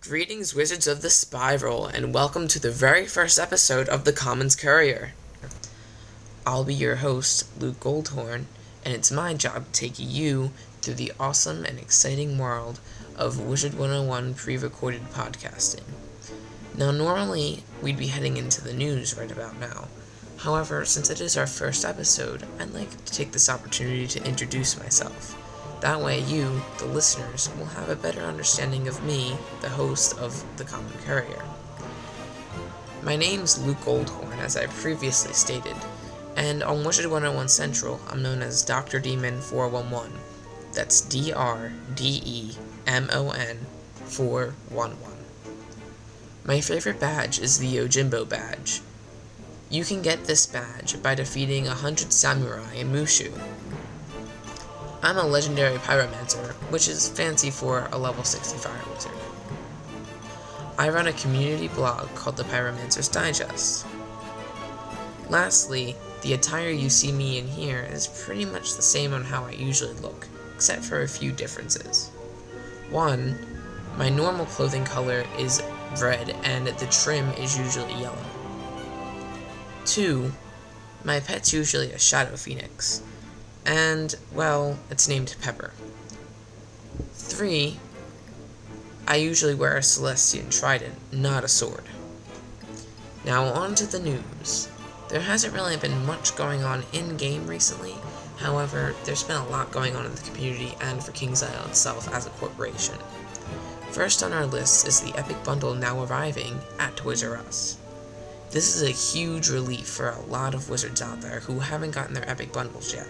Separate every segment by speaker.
Speaker 1: Greetings, Wizards of the Spiral, and welcome to the very first episode of the Commons Courier. I'll be your host, Luke Goldhorn, and it's my job to take you through the awesome and exciting world of Wizard 101 pre-recorded podcasting. Now, normally, we'd be heading into the news right about now. However, since it is our first episode, I'd like to take this opportunity to introduce myself. That way you, the listeners, will have a better understanding of me, the host of the Common Courier. My name's Luke Goldhorn, as I previously stated, and on Wizard 101 Central, I'm known as Dr. Demon 411. That's DRDEMON 411. My favorite badge is the Yojimbo badge. You can get this badge by defeating 100 samurai in Mushu. I'm a legendary pyromancer, which is fancy for a level 60 fire wizard. I run a community blog called the Pyromancer's Digest. Lastly, the attire you see me in here is pretty much the same on how I usually look, except for a few differences. 1. My normal clothing color is red and the trim is usually yellow. 2. My pet's usually a shadow phoenix. And, well, it's named Pepper. 3. I usually wear a Celestian trident, not a sword. Now on to the news. There hasn't really been much going on in-game recently, however, there's been a lot going on in the community and for KingsIsle itself as a corporation. First on our list is the Epic Bundle now arriving at Toys R Us. This is a huge relief for a lot of wizards out there who haven't gotten their Epic Bundles yet.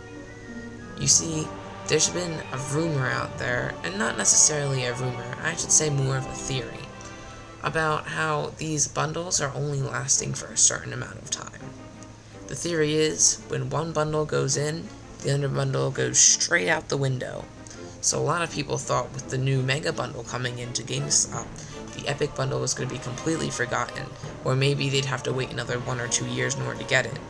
Speaker 1: You see, there's been a rumor out there, and not necessarily a rumor, I should say more of a theory, about how these bundles are only lasting for a certain amount of time. The theory is, when one bundle goes in, the other bundle goes straight out the window. So a lot of people thought with the new Mega Bundle coming into GameStop, the Epic Bundle was going to be completely forgotten, or maybe they'd have to wait another 1 or 2 years in order to get it.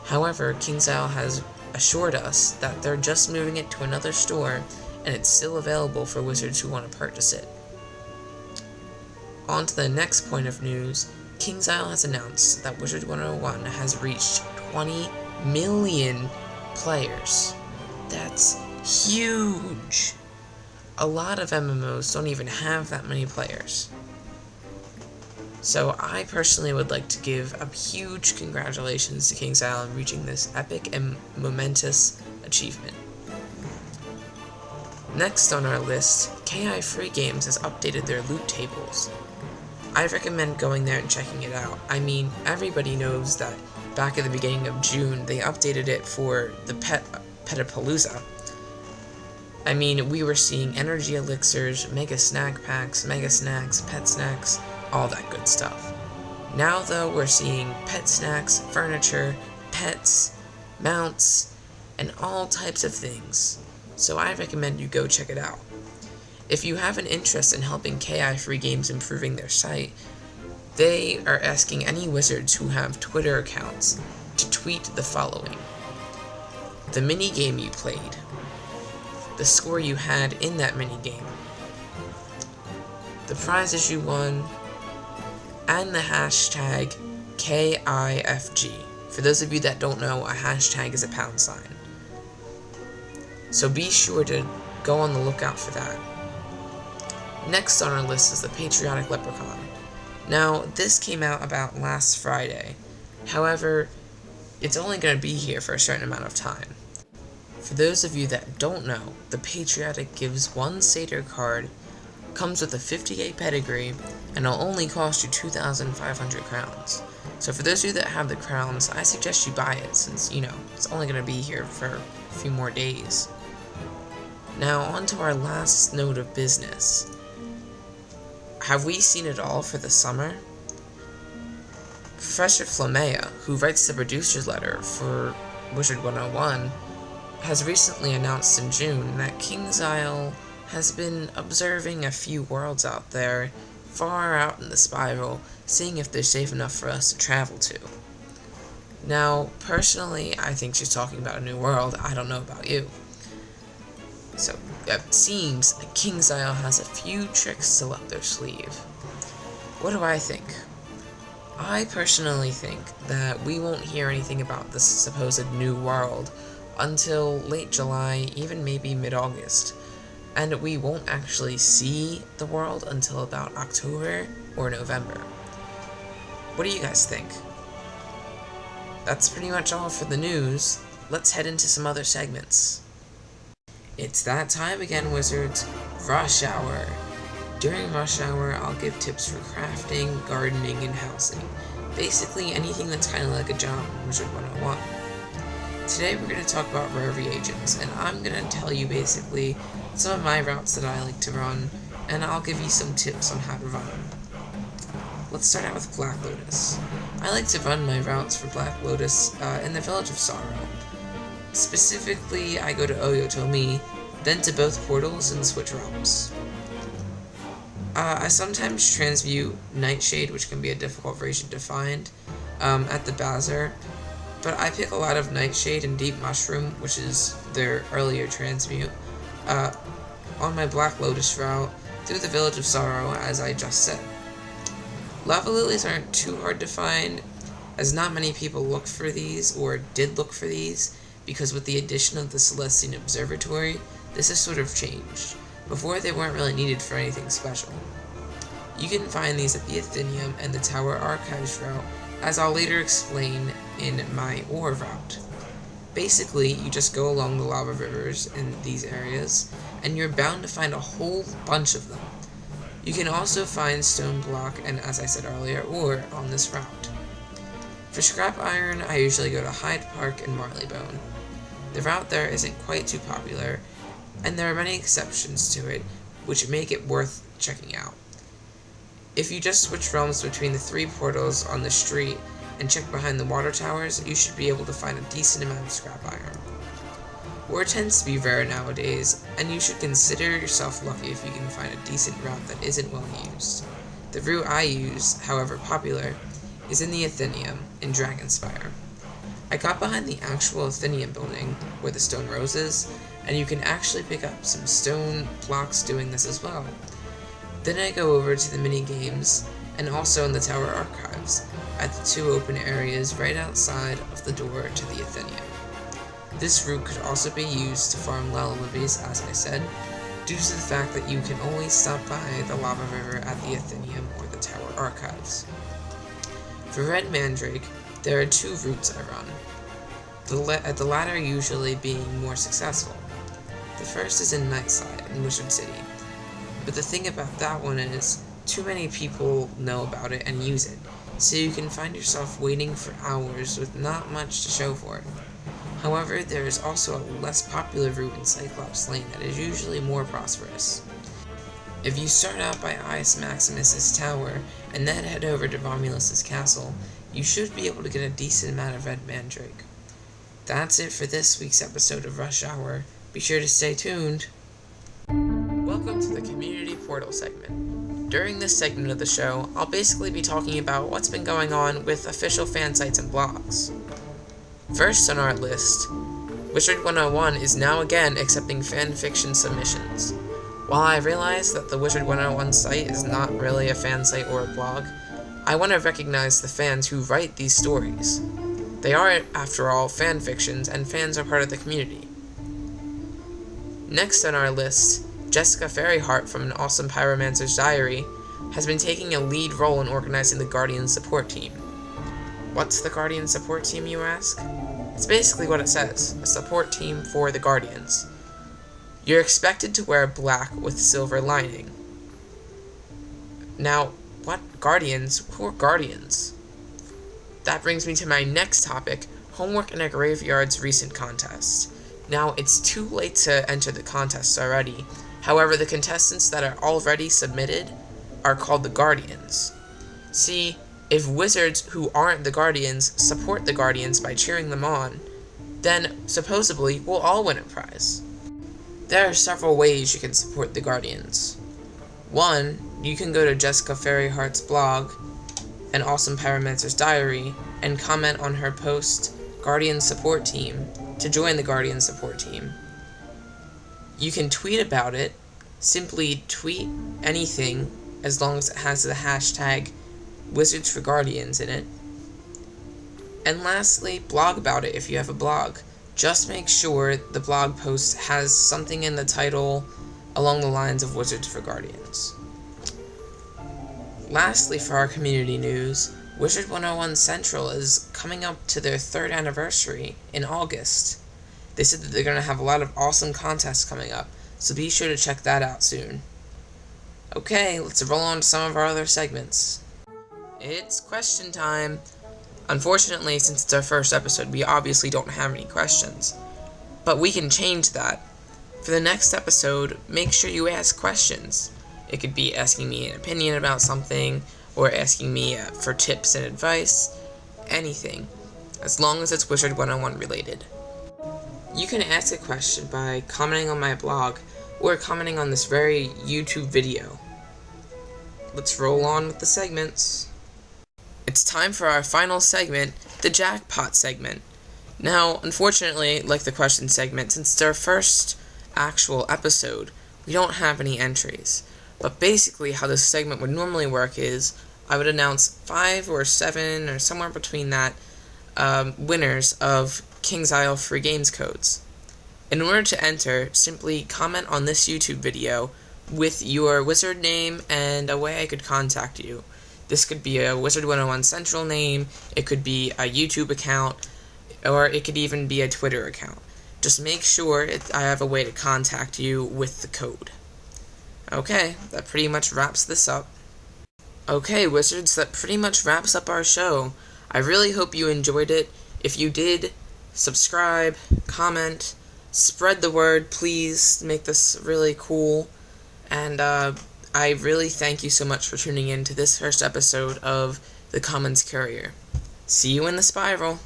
Speaker 1: However, KingsIsle has assured us that they're just moving it to another store, and it's still available for wizards who want to purchase it. On to the next point of news, KingsIsle has announced that Wizard 101 has reached 20 million players. That's huge! A lot of MMOs don't even have that many players. So I personally would like to give a huge congratulations to KingsIsle on reaching this epic and momentous achievement. Next on our list, KI Free Games has updated their loot tables. I recommend going there and checking it out. I mean, everybody knows that back at the beginning of June, they updated it for the Petapalooza. I mean, we were seeing energy elixirs, mega snack packs, mega snacks, pet snacks, all that good stuff. Now though, we're seeing pet snacks, furniture, pets, mounts, and all types of things. So I recommend you go check it out. If you have an interest in helping KI Free Games improving their site, they are asking any wizards who have Twitter accounts to tweet the following: the minigame you played, the score you had in that minigame, the prizes you won, and the hashtag KIFG. For those of you that don't know, a hashtag is a £. So be sure to go on the lookout for that. Next on our list is the Patriotic Leprechaun. Now, this came out about last Friday. However, it's only going to be here for a certain amount of time. For those of you that don't know, the Patriotic gives one Satyr card, comes with a 58 pedigree, and it'll only cost you 2,500 crowns. So for those of you that have the crowns, I suggest you buy it since, it's only going to be here for a few more days. Now, on to our last note of business. Have we seen it all for the summer? Professor Flamea, who writes the producer's letter for Wizard 101, has recently announced in June that KingsIsle has been observing a few worlds out there, far out in the spiral, seeing if they're safe enough for us to travel to. Now, personally, I think she's talking about a new world. I don't know about you. So it seems that KingsIsle has a few tricks still up their sleeve. What do I think? I personally think that we won't hear anything about this supposed new world until late July, even maybe mid-August, and we won't actually see the world until about October or November. What do you guys think? That's pretty much all for the news. Let's head into some other segments. It's that time again, Wizards. Rush Hour. During Rush Hour, I'll give tips for crafting, gardening, and housing. Basically anything that's kind of like a job in Wizard 101. Today we're going to talk about rare reagents, and I'm going to tell you basically some of my routes that I like to run, and I'll give you some tips on how to run them. Let's start out with Black Lotus. I like to run my routes for Black Lotus in the Village of Sorrow. Specifically, I go to Oyotomi, then to both portals and switch routes. I sometimes transmute Nightshade, which can be a difficult region to find, at the Bazaar, but I pick a lot of Nightshade and Deep Mushroom, which is their earlier transmute, on my Black Lotus route through the Village of Sorrow, as I just said. Lava Lilies aren't too hard to find, as not many people look for these, or did look for these, because with the addition of the Celestian Observatory, this has sort of changed. Before, they weren't really needed for anything special. You can find these at the Athenaeum and the Tower Archives route, as I'll later explain in my Ore route. Basically, you just go along the lava rivers in these areas, and you're bound to find a whole bunch of them. You can also find Stone Block and, as I said earlier, Ore on this route. For scrap iron, I usually go to Hyde Park and Marleybone. The route there isn't quite too popular, and there are many exceptions to it, which make it worth checking out. If you just switch realms between the 3 portals on the street and check behind the water towers, you should be able to find a decent amount of scrap iron. Ore tends to be rare nowadays, and you should consider yourself lucky if you can find a decent route that isn't well used. The route I use, however popular, is in the Athenaeum in Dragonspire. I got behind the actual Athenaeum building, where the stone rose is, and you can actually pick up some stone blocks doing this as well. Then I go over to the mini-games, and also in the Tower Archives, at the 2 open areas right outside of the door to the Athenaeum. This route could also be used to farm Lilies, as I said, due to the fact that you can always stop by the Lava River at the Athenaeum or the Tower Archives. For Red Mandrake, there are 2 routes I run, the latter usually being more successful. The first is in Nightside in Wizard City, but the thing about that one is, too many people know about it and use it, so you can find yourself waiting for hours with not much to show for it. However, there is also a less popular route in Cyclops Lane that is usually more prosperous. If you start out by Ice Maximus's tower, and then head over to Romulus's castle, you should be able to get a decent amount of Red Mandrake. That's it for this week's episode of Rush Hour. Be sure to stay tuned. Welcome to the Community Portal segment. During this segment of the show, I'll basically be talking about what's been going on with official fan sites and blogs. First on our list, Wizard 101 is now again accepting fanfiction submissions. While I realize that the Wizard 101 site is not really a fan site or a blog, I want to recognize the fans who write these stories. They are, after all, fanfictions, and fans are part of the community. Next on our list, Jessica Fairyheart from An Awesome Pyromancer's Diary has been taking a lead role in organizing the Guardian support team. What's the Guardian support team, you ask? It's basically what it says, a support team for the Guardians. You're expected to wear black with silver lining. Now, what Guardians? Who are Guardians? That brings me to my next topic, Homework in a Graveyard's recent contest. Now, it's too late to enter the contest already. However, the contestants that are already submitted are called the Guardians. See, if wizards who aren't the Guardians support the Guardians by cheering them on, then supposedly we'll all win a prize. There are several ways you can support the Guardians. 1, you can go to Jessica Fairyheart's blog, An Awesome Pyromancer's Diary, and comment on her post, Guardian Support Team, to join the Guardian Support Team. You can tweet about it. Simply tweet anything as long as it has the hashtag Wizards for Guardians in it. And lastly, blog about it if you have a blog. Just make sure the blog post has something in the title along the lines of Wizards for Guardians. Lastly, for our community news, Wizard 101 Central is coming up to their 3rd anniversary in August. They said that they're going to have a lot of awesome contests coming up, so be sure to check that out soon. Okay, let's roll on to some of our other segments. It's question time. Unfortunately, since it's our first episode, we obviously don't have any questions. But we can change that. For the next episode, make sure you ask questions. It could be asking me an opinion about something, or asking me for tips and advice, anything, as long as it's Wizard 101 related. You can ask a question by commenting on my blog, or commenting on this very YouTube video. Let's roll on with the segments. It's time for our final segment, the Jackpot segment. Now, unfortunately, like the question segment, since it's our first actual episode, we don't have any entries. But basically, how this segment would normally work is, I would announce 5 or 7, or somewhere between that, winners of King's Isle free games codes. In order to enter, simply comment on this YouTube video with your wizard name and a way I could contact you. This could be a Wizard 101 Central name, it could be a YouTube account, or it could even be a Twitter account. Just make sure I have a way to contact you with the code. Okay, that pretty much wraps this up. Okay, Wizards, that pretty much wraps up our show. I really hope you enjoyed it. If you did, subscribe, comment, spread the word, please make this really cool. And I really thank you so much for tuning in to this first episode of The Commons Courier. See you in the spiral.